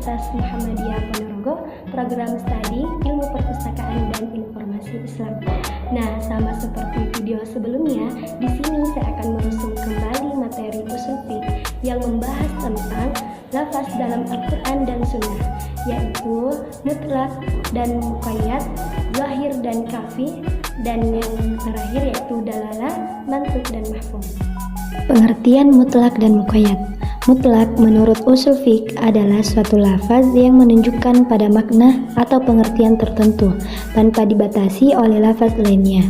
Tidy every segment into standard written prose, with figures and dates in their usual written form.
Universitas Muhammadiyah Ponorogo, program studi Ilmu Perpustakaan dan Informasi Islam. Nah, sama seperti video sebelumnya, di sini saya akan merusung kembali materi usul fiqh yang membahas tentang lafaz dalam Al-Quran dan Sunnah, yaitu mutlak dan muqayyad, zahir dan kafi, dan yang terakhir yaitu dalalah, mantuk dan mafhum. Pengertian mutlak dan muqayyad. Mutlak menurut usul fiqh adalah suatu lafaz yang menunjukkan pada makna atau pengertian tertentu tanpa dibatasi oleh lafaz lainnya.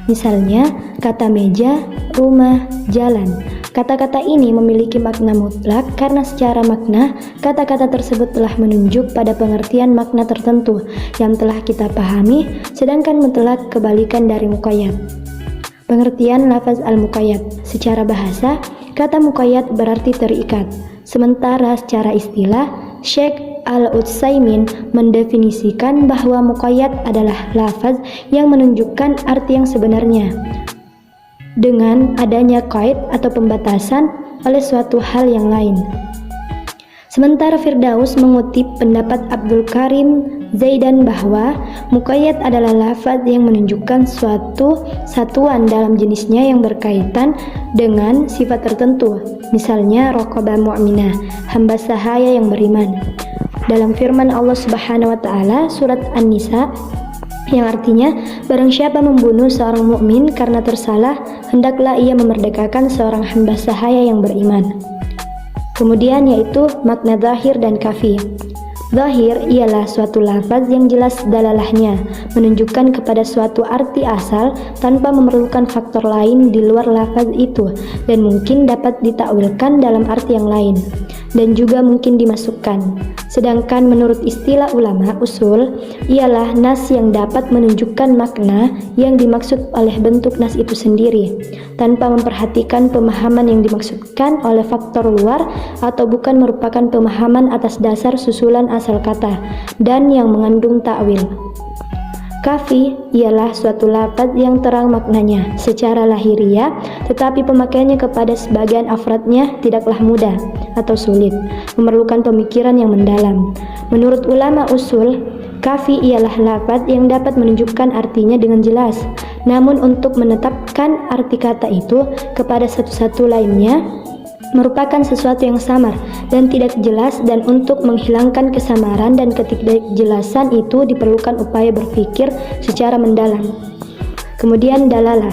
Misalnya, kata meja, rumah, jalan. Kata-kata ini memiliki makna mutlak karena secara makna, kata-kata tersebut telah menunjuk pada pengertian makna tertentu yang telah kita pahami, sedangkan mutlak kebalikan dari muqayyad. Pengertian lafaz al-muqayyad. Secara bahasa, kata muqayyad berarti terikat. Sementara secara istilah, Syekh Al-Utsaimin mendefinisikan bahwa muqayyad adalah lafaz yang menunjukkan arti yang sebenarnya dengan adanya qaid atau pembatasan oleh suatu hal yang lain. Sementara Firdaus mengutip pendapat Abdul Karim Zaidan bahwa muqayyad adalah lafaz yang menunjukkan suatu satuan dalam jenisnya yang berkaitan dengan sifat tertentu. Misalnya raqabah mu'minah, hamba sahaya yang beriman. Dalam firman Allah Subhanahu wa taala surat An-Nisa yang artinya barang siapa membunuh seorang mukmin karena tersalah, hendaklah ia memerdekakan seorang hamba sahaya yang beriman. Kemudian yaitu makna zahir dan kafi. Zahir ialah suatu lafaz yang jelas dalalahnya, menunjukkan kepada suatu arti asal tanpa memerlukan faktor lain di luar lafaz itu, dan mungkin dapat ditakwilkan dalam arti yang lain, dan juga mungkin dimasukkan. Sedangkan menurut istilah ulama usul, ialah nas yang dapat menunjukkan makna yang dimaksud oleh bentuk nas itu sendiri, tanpa memperhatikan pemahaman yang dimaksudkan oleh faktor luar atau bukan merupakan pemahaman atas dasar susulan asal kata dan yang mengandung takwil. Kafi ialah suatu lafaz yang terang maknanya secara lahiriah, tetapi pemakaiannya kepada sebagian afradnya tidaklah mudah atau sulit, memerlukan pemikiran yang mendalam. Menurut ulama usul, kafi ialah lafaz yang dapat menunjukkan artinya dengan jelas, namun untuk menetapkan arti kata itu kepada satu-satu lainnya merupakan sesuatu yang samar dan tidak jelas, dan untuk menghilangkan kesamaran dan ketidakjelasan itu diperlukan upaya berpikir secara mendalam. Kemudian dalalah.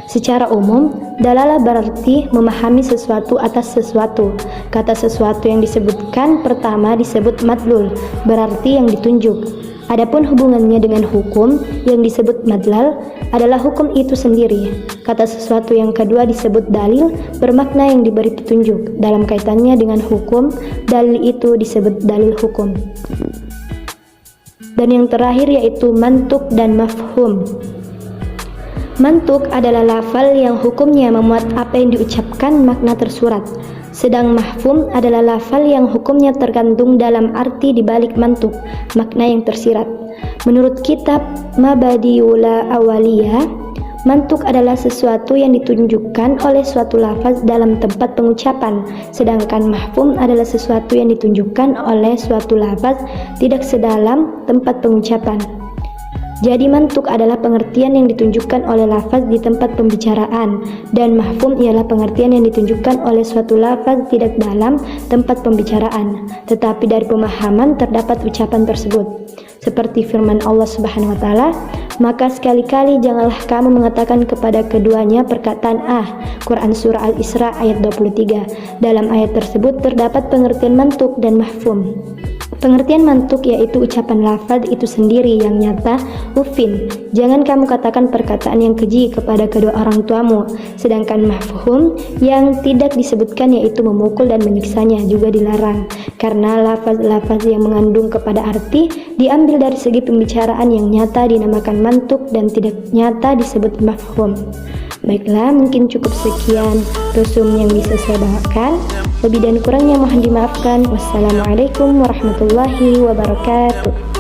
Secara umum, dalalah berarti memahami sesuatu atas sesuatu. Kata sesuatu yang disebutkan pertama disebut madlul, berarti yang ditunjuk. Adapun hubungannya dengan hukum yang disebut madlal adalah hukum itu sendiri. Kata sesuatu yang kedua disebut dalil, bermakna yang diberi petunjuk. Dalam kaitannya dengan hukum, dalil itu disebut dalil hukum. Dan yang terakhir yaitu mantuk dan mafhum. Mantuk adalah lafal yang hukumnya memuat apa yang diucapkan makna tersurat. Sedang mahfum adalah lafal yang hukumnya tergantung dalam arti dibalik mantuk, makna yang tersirat. Menurut kitab Mabadiul Awaliyah, mantuk adalah sesuatu yang ditunjukkan oleh suatu lafaz dalam tempat pengucapan, sedangkan mahfum adalah sesuatu yang ditunjukkan oleh suatu lafaz tidak sedalam tempat pengucapan. Jadi mantuk adalah pengertian yang ditunjukkan oleh lafaz di tempat pembicaraan, dan mahfum ialah pengertian yang ditunjukkan oleh suatu lafaz tidak dalam tempat pembicaraan, tetapi dari pemahaman terdapat ucapan tersebut. Seperti firman Allah Subhanahu wa taala, maka sekali-kali janganlah kamu mengatakan kepada keduanya perkataan Quran surah Al-Isra ayat 23. Dalam ayat tersebut terdapat pengertian mantuk dan mahfum. Pengertian mantuk yaitu ucapan lafaz itu sendiri yang nyata, ufin, jangan kamu katakan perkataan yang keji kepada kedua orang tuamu. Sedangkan mafhum yang tidak disebutkan yaitu memukul dan menyiksanya juga dilarang, karena lafaz-lafaz yang mengandung kepada arti diambil dari segi pembicaraan yang nyata dinamakan mantuk dan tidak nyata disebut mafhum. Baiklah, mungkin cukup sekian rusum yang bisa saya bawakan. Lebih dan kurangnya mohon dimaafkan. Wassalamualaikum warahmatullahi wabarakatuh.